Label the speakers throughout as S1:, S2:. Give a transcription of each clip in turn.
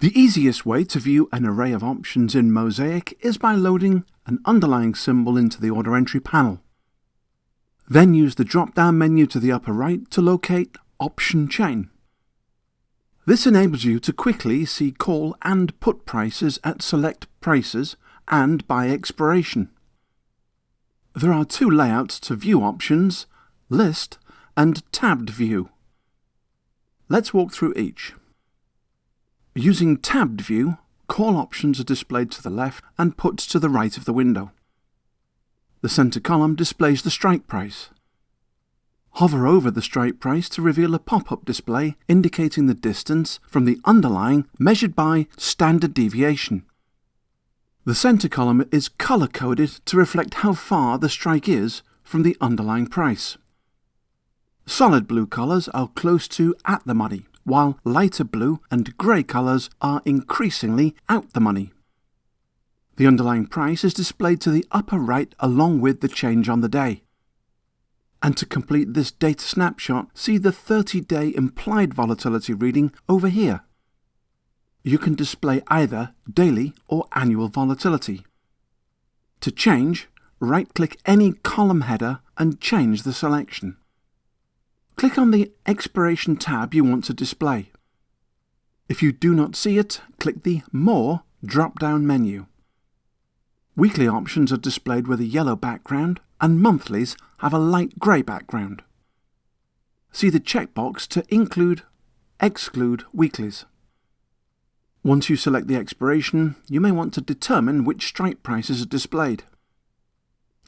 S1: The easiest way to view an array of options in Mosaic is by loading an underlying symbol into the order entry panel. Then use the drop-down menu to the upper right to locate Option Chain. This enables you to quickly see call and put prices at select prices and by expiration. There are two layouts to view options, List and Tabbed View. Let's walk through each. Using Tabbed View, call options are displayed to the left and puts to the right of the window. The center column displays the strike price. Hover over the strike price to reveal a pop-up display indicating the distance from the underlying measured by standard deviation. The center column is color-coded to reflect how far the strike is from the underlying price. Solid blue colors are close to at the money, while lighter blue and grey colors are increasingly out the money. The underlying price is displayed to the upper right along with the change on the day. And to complete this data snapshot, see the 30-day implied volatility reading over here. You can display either daily or annual volatility. To change, right-click any column header and change the selection. Click on the Expiration tab you want to display. If you do not see it, click the More drop-down menu. Weekly options are displayed with a yellow background, and monthlies have a light grey background. See the checkbox to exclude weeklies. Once you select the expiration, you may want to determine which strike prices are displayed.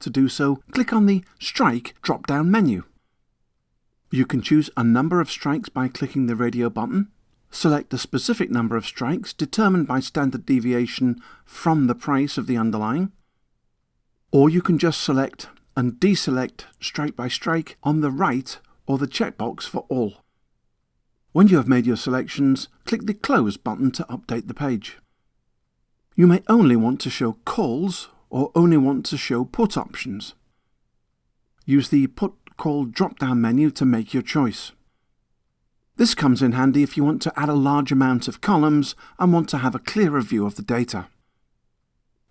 S1: To do so, click on the Strike drop-down menu. You can choose a number of strikes by clicking the radio button, select a specific number of strikes determined by standard deviation from the price of the underlying, or you can just select and deselect strike by strike on the right or the checkbox for all. When you have made your selections, click the Close button to update the page. You may only want to show calls or only want to show put options. Use the Put Call drop-down menu to make your choice. This comes in handy if you want to add a large amount of columns and want to have a clearer view of the data.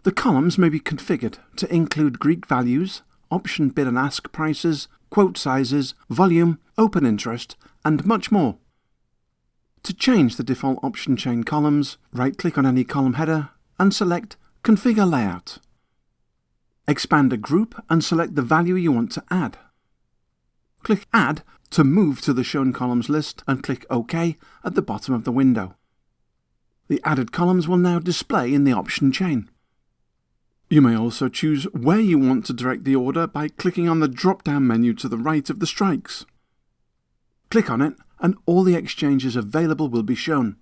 S1: The columns may be configured to include Greek values, option bid and ask prices, quote sizes, volume, open interest, and much more. To change the default option chain columns, right-click on any column header and select Configure Layout. Expand a group and select the value you want to add. Click Add to move to the shown columns list and click OK at the bottom of the window. The added columns will now display in the option chain. You may also choose where you want to direct the order by clicking on the drop-down menu to the right of the strikes. Click on it and all the exchanges available will be shown.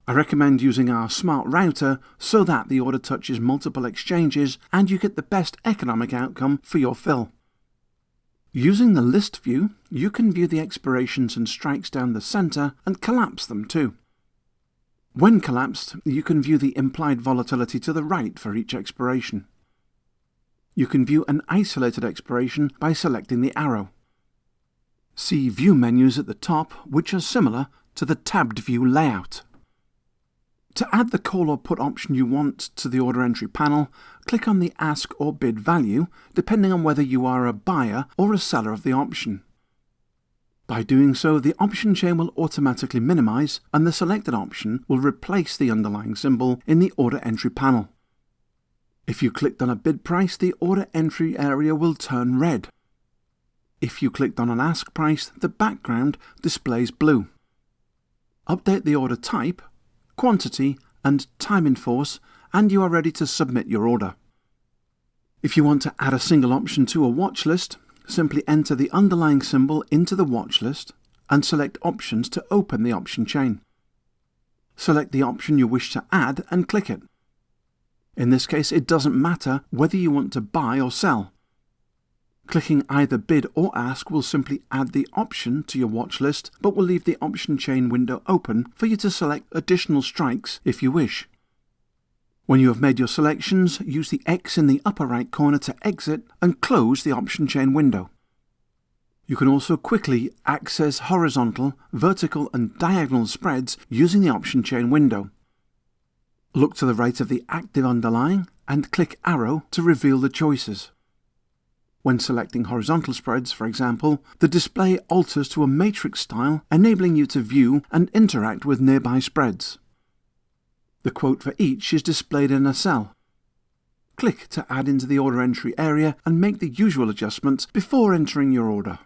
S1: I recommend using our smart router so that the order touches multiple exchanges and you get the best economic outcome for your fill. Using the list view, you can view the expirations and strikes down the center and collapse them too. When collapsed, you can view the implied volatility to the right for each expiration. You can view an isolated expiration by selecting the arrow. See View menus at the top, which are similar to the tabbed view layout. To add the call or put option you want to the order entry panel, click on the Ask or Bid value, depending on whether you are a buyer or a seller of the option. By doing so, the option chain will automatically minimize and the selected option will replace the underlying symbol in the order entry panel. If you clicked on a bid price, the order entry area will turn red. If you clicked on an ask price, the background displays blue. Update the order type, quantity and time in force and you are ready to submit your order. If you want to add a single option to a watch list, simply enter the underlying symbol into the watch list and select Options to open the option chain. Select the option you wish to add and click it. In this case, it doesn't matter whether you want to buy or sell. Clicking either Bid or Ask will simply add the option to your watch list, but will leave the option chain window open for you to select additional strikes if you wish. When you have made your selections, use the X in the upper right corner to exit and close the option chain window. You can also quickly access horizontal, vertical and diagonal spreads using the option chain window. Look to the right of the active underlying and click arrow to reveal the choices. When selecting horizontal spreads, for example, the display alters to a matrix style, enabling you to view and interact with nearby spreads. The quote for each is displayed in a cell. Click to add into the order entry area and make the usual adjustments before entering your order.